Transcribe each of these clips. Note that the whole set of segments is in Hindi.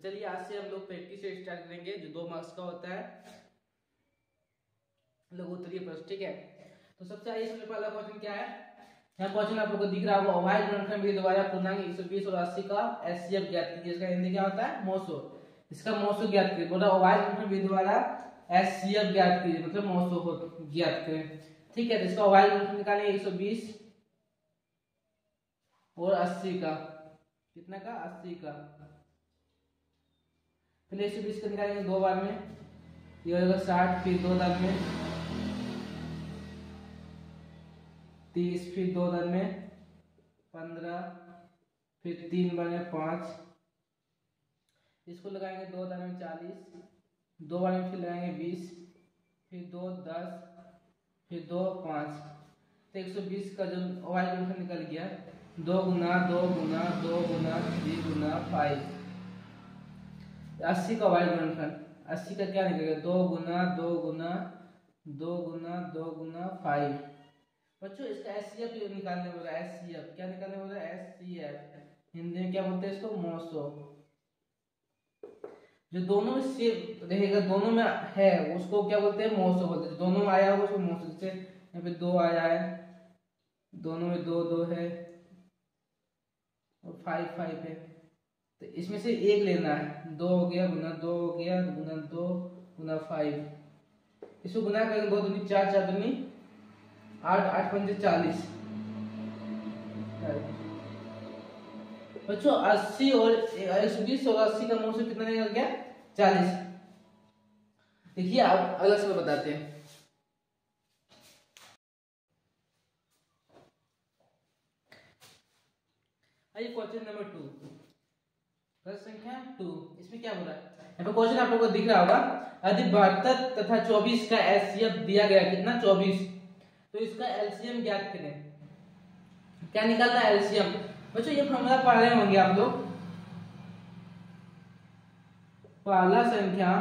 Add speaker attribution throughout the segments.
Speaker 1: तो चलिए आज से हम लोग प्रैक्टिस से स्टार्ट करेंगे, जो 2 मार्क्स का होता है लघु उत्तरीय प्रश्न। ठीक है, तो सबसे आइए सबसे पहला क्वेश्चन क्या है। यहाँ क्वेश्चन आप लोगों को दिख रहा होगा, अवॉइड गुणनखंड विधि द्वारा पूर्णांक 120 और 80 का एचसीएफ ज्ञात कीजिए। इसका हिंदी क्या होता है, मोसो। इसका मोसो ज्ञात कीजिए। बोला अवॉइड गुणनखंड विधि द्वारा एचसीएफ ज्ञात कीजिए, मतलब मोसो ज्ञात करें। ठीक है, तो इसका अवॉइड गुणनखंड निकालेंगे 120 और 80 का। कितना का, 80 का। पहले 120 का निकालेंगे 2 बार में, ये होगा 60, फिर 2 दान में 30, फिर 2 दान में 15, फिर 3 बार में 5। इसको लगाएंगे 2 दान में 40, 2 बार में फिर लगाएंगे 20, फिर 2 10, फिर 2 5। तो 120 का जो अवॉइड गुणनखंड निकल गया 2 गुना 2 गुना 2 गुना 3 गुना 5। 80 का अवॉइड गुणनखंड, 80 का क्या निकलेगा, 2 गुना 2 गुना 2 गुना 2 गुना 5। बच्चों इसका एचसीएफ निकालने बोला, एचसीएफ क्या निकालने बोला, एचसीएफ हिंदी में क्या बोलते हैं इसको, मोसो। जो दोनों में सेम रहेगा, दोनों में है उसको क्या बोलते हैं, मोसो बोलते हैं। दोनों में आया होगा उसको मोसो। जैसे यहाँ पे 2 आया है, दोनों में 2 2 है और 5 5 है, तो इसमें से एक लेना है। 2 हो गया गुना 2 हो गया गुना 2 गुना 5। इसको गुना करेंगे 2 दूनी 4, 4 दूनी 8, 8 पंजे 40। बच्चों 80 और 120 और 80 का मोसो कितना निकल गया, 40। देखिए आप अगला सवाल बताते हैं। आइए क्वेश्चन नंबर 2, प्रश्न संख्या 2। इसमें क्या हो रहा है, यहाँ पे क्वेश्चन आप लोगों को दिख रहा होगा, यदि 72 तथा 24 का एचसीएफ दिया गया कितना, 24, तो इसका एलसीएम ज्ञात करें। क्या निकालना है, एलसीएम। बच्चों ये फॉर्मूला पढ़ रहे होंगे आप लोग, पहला संख्या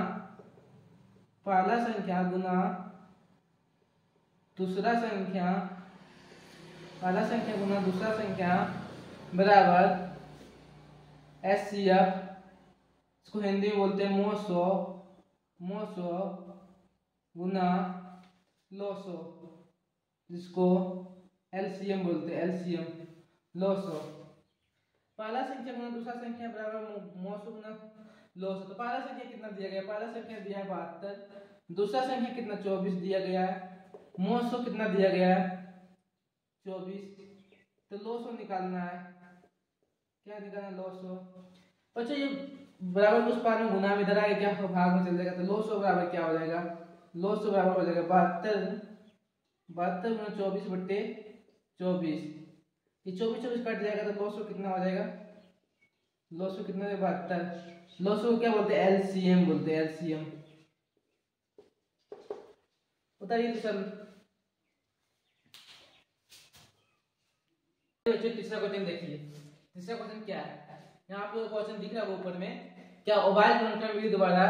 Speaker 1: गुना दूसरा संख्या, पहला संख्या गुना दूसरा संख्या बराबर एचसीएफ। इसको हिंदी में बोलते हैं मोसो, मोसो गुना लोसो, जिसको एलसीएम बोलते हैं, एलसीएम लोसो। पहला संख्या गुना दूसरा संख्या बराबर मोसो गुना लोसो। तो पहला संख्या कितना दिया गया, पहला संख्या दिया है 72, दूसरा संख्या कितना 24 दिया गया है, मोसो कितना दिया गया है 24, तो लोसो निकालना है। क्या निकालना, लोसो। बच्चों ये बराबर उस पार में गुना में इधर आएगा, क्या भाग में चल जाएगा, तो लोसो बराबर क्या हो जाएगा, लोसो बराबर हो जाएगा 72 गुना 24 बट्टे 24। ये 24 24 कट जाएगा तो लोसो कितना हो जाएगा, लोसो कितना है 72। लोसो क्या बोलते हैं, एलसीएम बोलते हैं, एलसीएम। बताइए तो सर। तीसरा क्वेश्चन देखिए, तीसरा क्वेश्चन क्या है, यहाँ आप लोगों को क्वेश्चन दिख रहा है ऊपर में, क्या अवॉइड गुणनखंड विधि द्वारा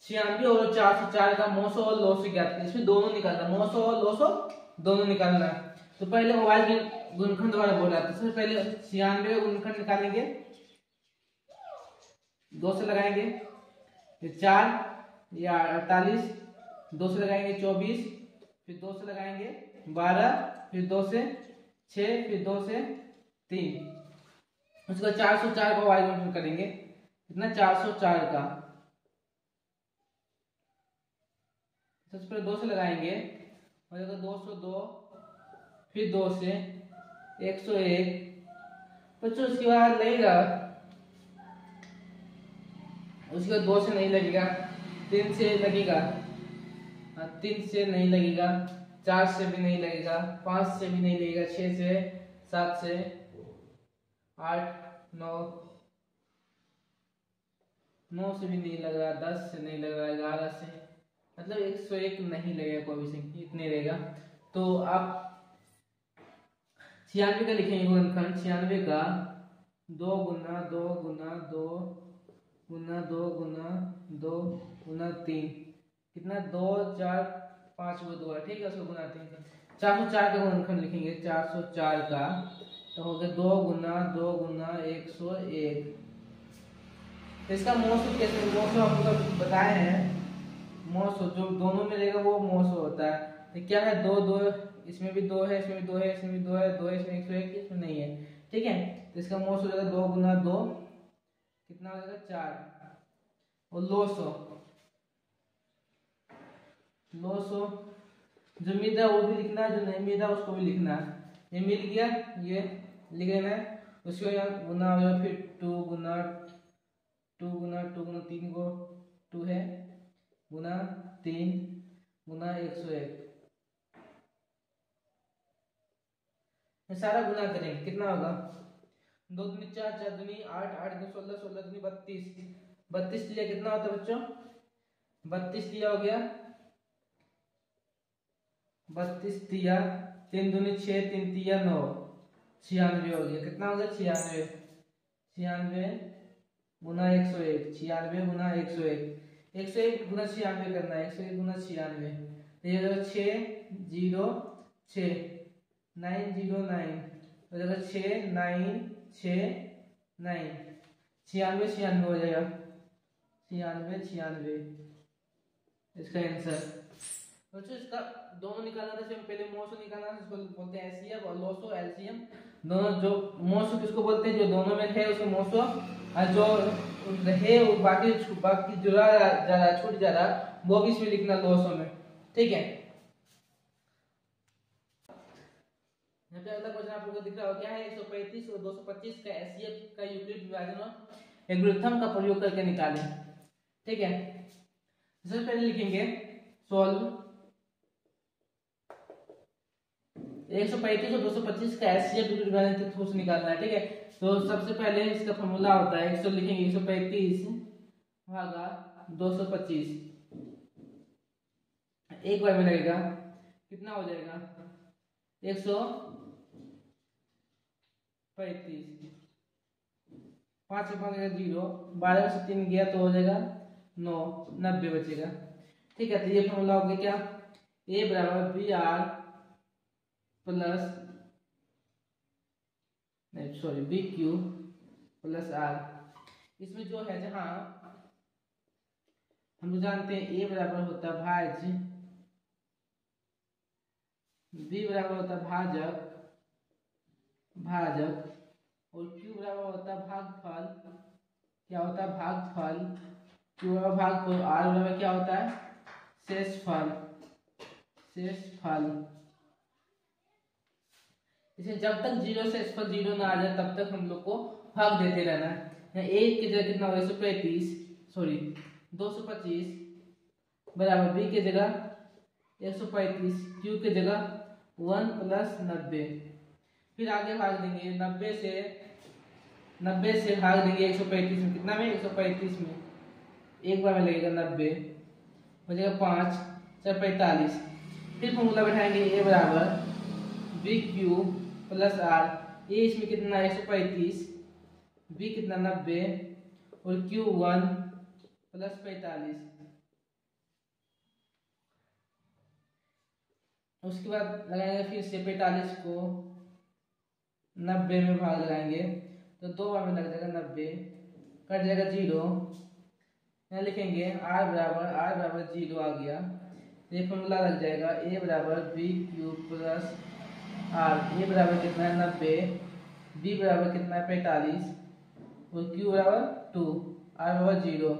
Speaker 1: 96 और 404 का मोसो और लोसो ज्ञात कीजिए। इसमें दोनों निकालना, मोसो और लोसो दोनों निकालना है। तो पहले अवॉइड गुणनखंड द्वारा बोला, तो सबसे पहले 96 गुणनखंड निकालेंगे, 2 से लगाएंगे, ये 4 या 48, 2 से लगाएंगे 24, फिर 2 से लगाएंगे 12, फिर 2 से 6, फिर 2 से 3। उसके बाद 404 का अवॉइड गुणनखंड करेंगे, कितना 404 का। सबसे पहले 2 से लगाएंगे, हो जाएगा 202, फिर 2 से 101। बच्चों उसके बाद लगेगा, उसके बाद 2 से नहीं लगेगा, 3 से लगेगा, 3 से नहीं लगेगा, 4 से भी नहीं लगेगा, 5 से भी नहीं लगेगा, 6 से, 7 से, 8 9 से भी नहीं लग रहा, 10 से नहीं लग रहा, 11 से, मतलब 101 नहीं लगेगा, कोई भी संख्या इतने रहेगा। तो आप 96 का लिखेंगे गुणनखंड, 96 का 2 गुना 2 गुना 2 गुना 2 गुना 2 गुना 3, कितना 2 4 5 को 2 है, ठीक है, उसको गुना 3। 404 का गुणनखंड लिखेंगे, 404 का, तो हो गया 2 गुना 101, तो इसका मोसो कैसे, मोसो हम लोग बताए हैं, मोसो जो दोनों में रहेगा वो मोसो होता है। तो क्या है, दो दो, इसमें भी दो है, इसमें भी दो है, इसमें भी दो है, दो है, इसमें 101, इसमें नहीं है, ठीक है। तो इसका मोसो हो जाएगा 2 गुना 2, कितना हो जाएगा 4। और लोसो, लोसो जो मिल रहा है वो भी लिखना है, जो नहीं मिल रहा उसको भी लिखना है। ये मिल गया, ये लिख लेना है, उसको यहाँ गुना हो जाएगा, फिर 2 गुना 2 गुना 2 गुना 3 को 2 है, गुना 3 गुना 101, सारा गुना करेंगे, कितना होगा, 2 दूनी 4, 4 दूनी 8, 8 दूनी 16, 16 दूनी 32, 32 लिया कितना होता है बच्चों, 32 लिया हो गया, 32 दिया, 3 दूनी 6, 3 दिया 9, 96 हो गया, कितना हो गया 96, 96 गुना 101, 96 गुना 101, 101 गुना 96 करना है, 101 गुना 96, तो ये हो 6 0 6 909 हो जाएगा, 6 9 6 9, 96 96 हो जाएगा, 96 96 इसका आंसर। बच्चों इसका दोनों निकालना था, पहले मोसो निकालना था, इसको बोलते हैं एचसीएफ, और लोसो एलसीएम दोनों। जो मोसो किसको बोलते हैं, जो दोनों में है उसको मोसो, और जो है बाकी बाकी जो जा रहा छूट जा रहा वो भी इसमें लिखना लोसो में, ठीक है। यहाँ पे अगला क्वेश्चन आप लोगों को दिख रहा हो, क्या है 135 और 225 का एचसीएफ का यूक्लिड विभाजन और एल्गोरिथम का प्रयोग करके निकालें, ठीक है। सबसे पहले लिखेंगे सॉल्व 135 और 225 का एचसीएफ यूक्लिड विभाजन के थ्रू से निकालना है, ठीक है। तो सबसे पहले इसका फॉर्मूला होता है, 100 लिखेंगे, 135 भागा 225, एक बार में लगेगा, कितना हो जाएगा 135, 5 से 5 0, 12 से 3 गया तो हो जाएगा 9, 90 बचेगा, ठीक है। तो ये फॉर्मूला हो गया क्या, ए बराबर बी आर प्लस, नहीं sorry, B Q plus R. इसमें जो है, जहां हम लोग जानते हैं ए बराबर होता है भाज्य, बी बराबर होता है भाजक, भाजक, और क्यू बराबर होता है भागफल, क्या होता है भागफल, क्यू बराबर भागफल, आर बराबर क्या होता है शेषफल, शेषफल। इसे जब तक 0 शेषफल 0 ना आ जाए तब तक हम लोग को भाग देते रहना है। एक की जगह कितना होगा 135, सॉरी 225 बराबर बी की जगह 135, क्यू की जगह 1 प्लस 90, फिर आगे भाग देंगे 90 से भाग देंगे 135 में, कितना में 135 में, एक बार में लगेगा 90, हो जाएगा 5 4 45, फिर फॉर्मूला बैठाएंगे ए बराबर बी क्यू प्लस आर, ए इसमें कितना 135, बी कितना 90, और क्यू 1 प्लस 45, उसके बाद लगाएंगे फिर से 45 को 90 में भाग लगाएंगे तो 2 बार में लग जाएगा 90, कट जाएगा 0, यहाँ लिखेंगे r बराबर 0 आ गया, ये फॉर्मूला लग जाएगा a बराबर बी क्यू प्लस आर, ए बराबर कितना है 90, बी बराबर कितना है 45, और क्यू बराबर 2, आर बराबर 0।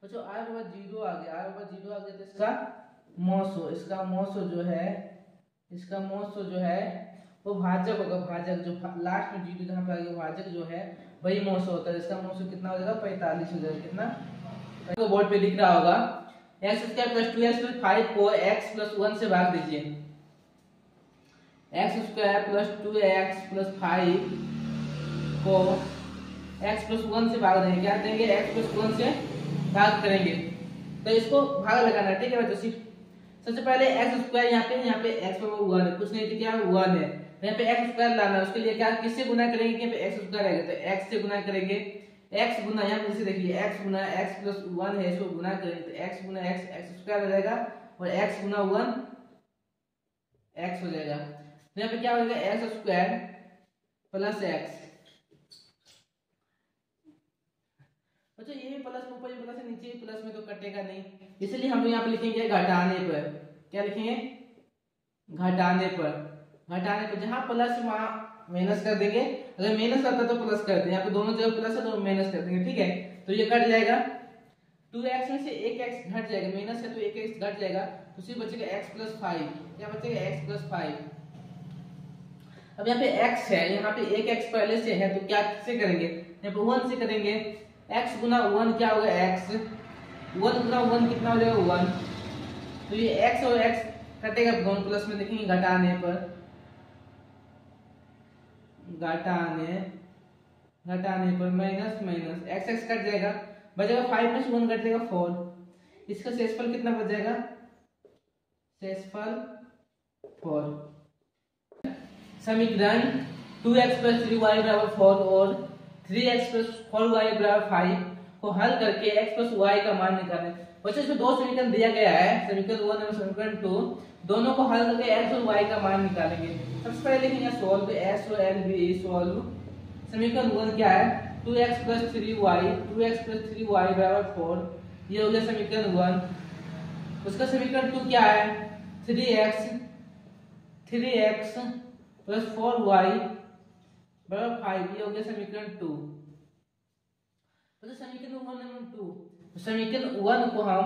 Speaker 1: बच्चों आर बराबर 0 आ गया, आर बराबर 0 आ गया तो इसका मोसो, इसका मोसो जो है, इसका मोसो जो है वो भाजक होगा, भाजक जो लास्ट में 0 जहाँ पे आ गया भाजक जो है वही मोसो होता है, इसका मोसो कितना हो जाएगा 45 हो जाएगा, कितना तो बोर्ड पे दिख रहा होगा, x square plus 2x plus 5 को x प्लस 1 से भाग दीजिए, x square plus 2x plus 5 को x प्लस 1 से भाग देंगे, क्या देंगे x प्लस 1 से भाग करेंगे, तो इसको भाग लगाना है, ठीक है बच्चों। सबसे पहले x स्क्वायर यहाँ पे x पर 1 है, कुछ नहीं तो क्या 1 है, यहाँ पे x स्क्वायर लाना है, उसके लिए क्या किससे गुना करेंगे, कि x स्क्वायर आएगा तो x से गुना करेंगे, x गुना यहाँ पे जैसे देखिए x गुना x प्लस 1 है, इसको गुना करेंगे तो x गुना x स्क्वायर हो जाएगा, और x गुना 1 x हो जाएगा, तो यहाँ पे क्या हो जाएगा x स्क्वायर प्लस x, बच्चों ये प्लस में ऊपर ये प्लस है, नीचे ये प्लस में तो कटेगा नहीं, इसलिए हम यहाँ पे लिखेंगे घटाने पर। क्या लिखेंगे? घटाने पर। घटाने पर जहाँ प्लस वहाँ माइनस कर देंगे, अगर माइनस करता तो प्लस कर देंगे, यहाँ पे दोनों जगह प्लस है तो माइनस कर देंगे। ठीक है, तो ये कट जाएगा, 2x में से एक x घट जाएगा, माइनस है तो एक x घट जाएगा, तो सिर्फ बचेगा x प्लस 5। क्या बचेगा? x plus 5। अब यहाँ पे x है, यहाँ पे एक x पहले से है, तो क्या से करेंगे? यहाँ पे 1 से करेंगे। x गुना 1 क्या होगा? x 1 गुना 1 कितना हो जाएगा? 1। तो ये x और x कटेगा, दोनों प्लस में देखेंगे घटाने पर, घटाने पर minus minus x x cut जाएगा, बचेगा 5 में से 1 कट जाएगा 4। इसका शेषफल कितना बच जाएगा? शेषफल 4। समीकरण 2x प्लस 3y बराबर 4 और 3x प्लस 4y बराबर 5 को हल करके x प्लस y का मान निकालें। बच्चों इसमें दो समीकरण दिया गया है, समीकरण 1 और समीकरण 2, दोनों को हल करके x और y का मान निकालेंगे। सबसे पहले लिखेंगे सॉल्व, s और l भी सॉल्व। समीकरण 1 क्या है? 2x प्लस 3y बराबर 4, ये हो गया समीकरण 1। उसका समीकरण 2 क्या है? 3x प्लस 4y बराबर 5, ये हो गया समीकरण 2। तो समीकरण 1 और 2, समीकरण 1 को हम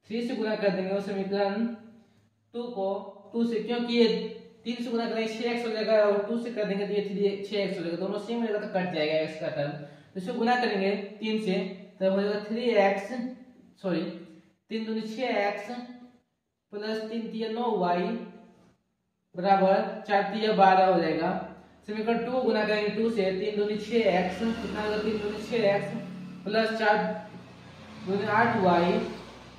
Speaker 1: 3 से गुणा कर देंगे और समीकरण 2 को 2 से, क्योंकि ये 3 से गुणा करेंगे 6x हो जाएगा और 2 से कर देंगे तो ये 6x हो जाएगा, दोनों सेम हो जाएगा तो कट जाएगा x का टर्म। तो इसको गुणा करेंगे 3 से तो हो जाएगा 3 दूनी 6x प्लस 3 तिया 9y बराबर 4 तिया 12 हो जाएगा। समीकरण 2 गुना करेंगे 2 से, 3 दूनी 6x कितना होगा? 3 दूनी 6x प्लस 4 दूनी 8y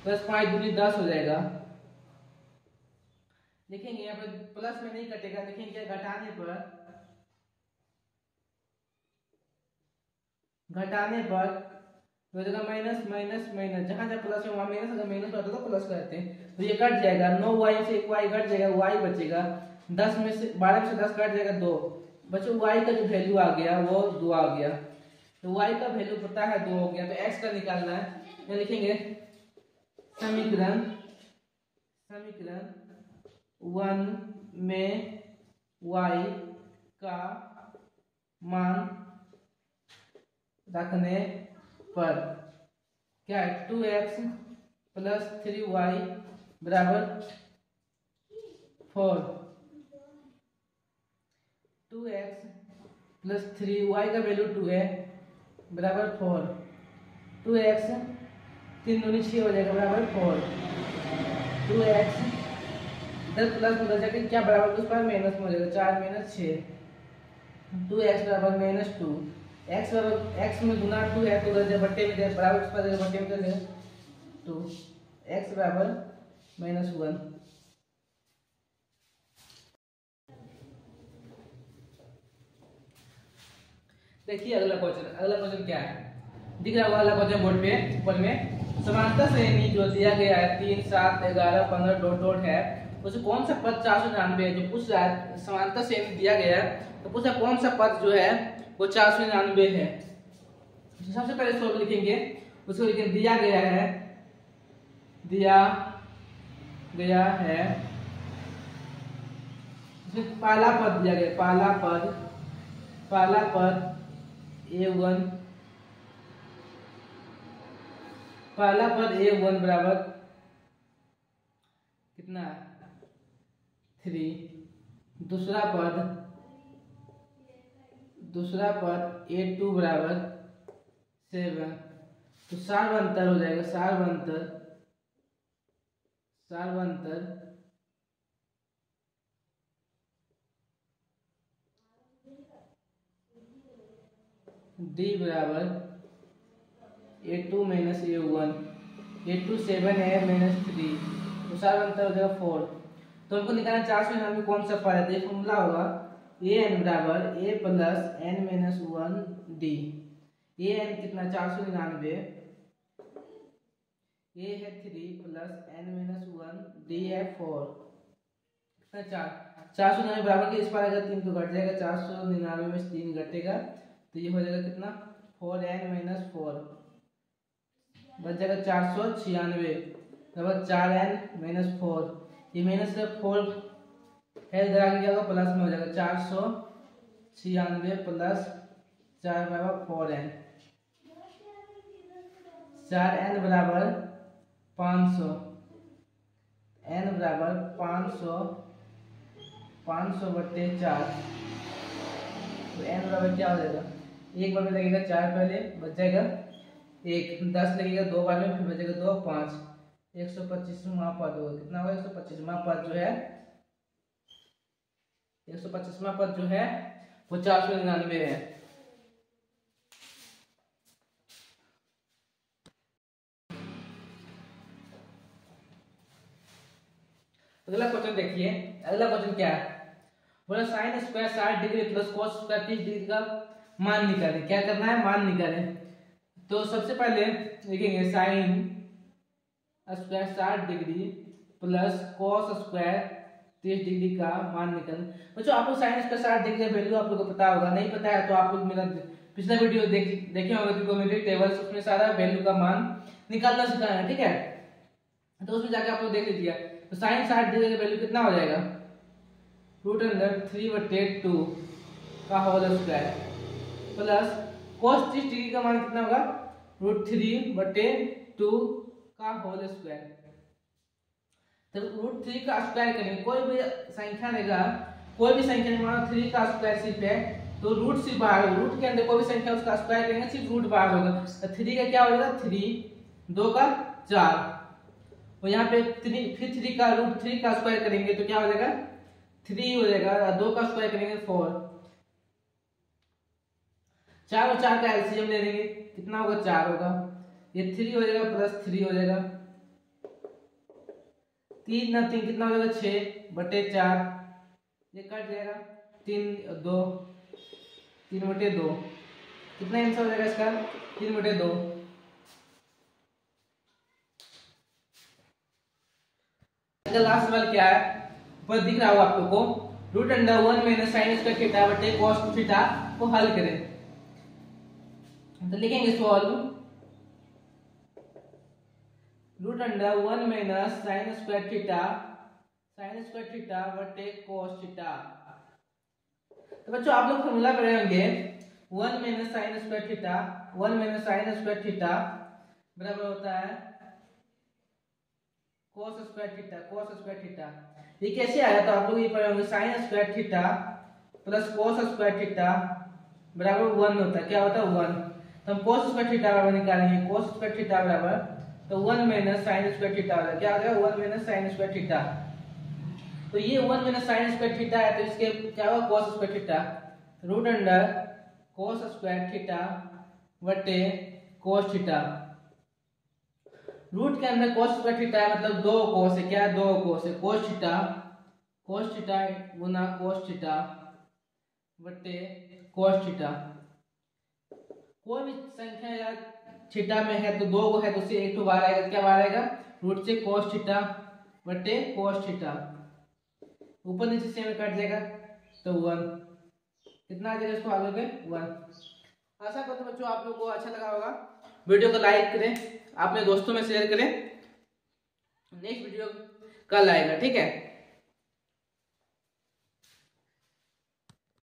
Speaker 1: प्लस 5 दूनी 10 हो जाएगा। देखेंगे यहाँ पर प्लस में नहीं कटेगा, देखेंगे क्या? घटाने पर हो जाएगा माइनस माइनस माइनस, जहां जहां प्लस है वहां माइनस, अगर माइनस होता तो प्लस करते हैं, तो ये कट जाएगा। 9y से 1y घट जाएगा, y बचेगा। 10 में से 12 में से 10 कट जाएगा 2, बच्चों y का जो वैल्यू आ गया वो 2 आ गया, तो y का वैल्यू पता है 2 हो गया, तो x का निकालना है। तो लिखेंगे समीकरण 1 में y का मान रखने पर क्या है? 2x प्लस 3y बराबर 4, 2x प्लस 3y का वैल्यू 2 है बराबर 4, 2x 3 दूनी 6 हो जाएगा बराबर 4, 2x इधर प्लस में उधर जाके क्या बराबर उस पर माइनस में हो जाएगा, 4 माइनस 6, 2x बराबर माइनस 2, x बराबर x में गुना 2 है तो उधर बट्टे में जाए बराबर उस पर बट्टे में कर दे, तो x बराबर -1। देखिए अगला क्वेश्चन क्या है, दिख रहा होगा अगला क्वेश्चन बोर्ड पे ऊपर में। समांतर श्रेणी जो दिया गया है 3 7 11 15 डॉट डॉट है, उसमें कौन सा पद 499 है? जो पूछ रहा है समांतर श्रेणी दिया गया है तो पूछा कौन सा पद जो है वो 499 है। तो सबसे पहले सॉल्व लिखेंगे, उसको लिखेंगे दिया गया है इसमें पहला पद दिया गया, पहला पद a1 बराबर कितना? 3। दूसरा पद a2 बराबर 7। तो सार्वंतर हो जाएगा, सार्वंतर d बराबर a2 माइनस a1, a2 7 है माइनस 3, तो सार्वंतर हो जाएगा 4। तो हमको निकालना 499 कौन सा पद है, तो ये फॉर्मूला होगा an बराबर a plus n minus 1 d। an कितना? 499, a है 3 प्लस n माइनस 1 d है 4, कितना? 499 बराबर के इस पर अगर 3 तो घट जाएगा, 499 में से 3 घटेगा तो ये हो जाएगा कितना? 4n minus 4। बच जाएगा 496 बराबर 4n-4। ये माइनस का 4 है, इधर आगे क्या होगा प्लस में हो जाएगा 496 प्लस 4 बराबर 4n। 4n बराबर 500, n बराबर 500 बटे 4। तो n बराबर क्या हो जाएगा, एक बार में लगेगा 4 पहले बच जाएगा 1, 10 लगेगा 2 बार में फिर बचेगा 2, 5, 125वां पद होगा। कितना होगा 125वां पद जो है 125वां पद जो है वो 499 है। अगला क्वेश्चन देखिए, अगला क्वेश्चन क्या है, बोला sine square 60 degree plus cos square 30 degree का मान निकालें। क्या करना है, मान निकालें। तो सबसे पहले लिखेंगे sine square 60 degree plus cos square 30 degree का मान निकालें। बच्चों आप लोग साइन स्क्वायर 60 डिग्री का वैल्यू आप लोगों को पता होगा, नहीं पता है तो आप लोग मेरा पिछला वीडियो देखे होंगे ट्रिग्नोमेट्री टेबल्स, उसमें सारा वैल्यू का मान निकालना सिखाया है, ठीक है। तो उसमें जाके आप लोग देख लीजिए। तो साइन 60 डिग्री का वैल्यू कितना हो जाएगा, √3/2 का whole square plus cos 30 degree का मान कितना होगा, √3/2 का होल स्क्वायर। तो √3 का स्क्वायर करेंगे, कोई भी संख्या रहेगा, कोई भी संख्या नहीं, मानो 3 का स्क्वायर सिर्फ है तो रूट सिर्फ बाहर होगा, रूट के अंदर कोई भी संख्या उसका स्क्वायर करेंगे सिर्फ रूट बाहर होगा। तो 3 का क्या हो जाएगा 3, 2 का 4, और यहाँ पे 3 फिर 3 का √3 का स्क्वायर करेंगे तो क्या हो जाएगा 3 हो जाएगा, 2 का स्क्वायर करेंगे 4, 4 और 4 का एलसीएम ले लेंगे कितना होगा 4 होगा, ये 3 हो जाएगा प्लस 3 हो जाएगा, 3 ना 3 कितना हो जाएगा 6/4, ये कट जाएगा 3/2 कितना आंसर हो जाएगा इसका 3/2। लास्ट सवाल क्या है, ऊपर दिख रहा होगा आप लोग को, √1 - sin स्क्वायर थीटा बटे cos थीटा को हल करें। तो लिखेंगे सॉल्व √1 - sin स्क्वायर थीटा बटे cos थीटा। तो बच्चों आप लोग फॉर्मूला पढ़े होंगे 1 - sin square theta, 1 - sin square theta बराबर होता है cos स्क्वायर थीटा। ये कैसे आया, तो आप लोग ये पढ़े होंगे sin square theta plus cos square theta बराबर 1 होता है। क्या होता है 1, तो हम cos स्क्वायर थीटा बराबर निकालेंगे, cos स्क्वायर थीटा बराबर तो 1 - sin स्क्वायर थीटा होगा। क्या हो जाएगा 1 - sin स्क्वायर थीटा। तो ये 1 - sin स्क्वायर थीटा है तो इसके क्या होगा cos square theta, √cos square theta बटे cos थीटा। रूट के अंदर cos स्क्वायर थीटा है मतलब 2 cos है, क्या है 2 cos है, cos थीटा गुना cos थीटा बटे cos थीटा। कोई भी संख्या या थीटा में है तो 2 है तो उससे एक तो बाहर आएगा, क्या बाहर आएगा रूट से cos थीटा बटे cos थीटा, ऊपर नीचे से में कट जाएगा तो 1, कितना आ जाएगा इसको आगे के 1। आशा करता हूं बच्चों आप लोगों को अच्छा लगा होगा, वीडियो को लाइक करें, अपने दोस्तों में शेयर करें, नेक्स्ट वीडियो कल आएगा, ठीक है।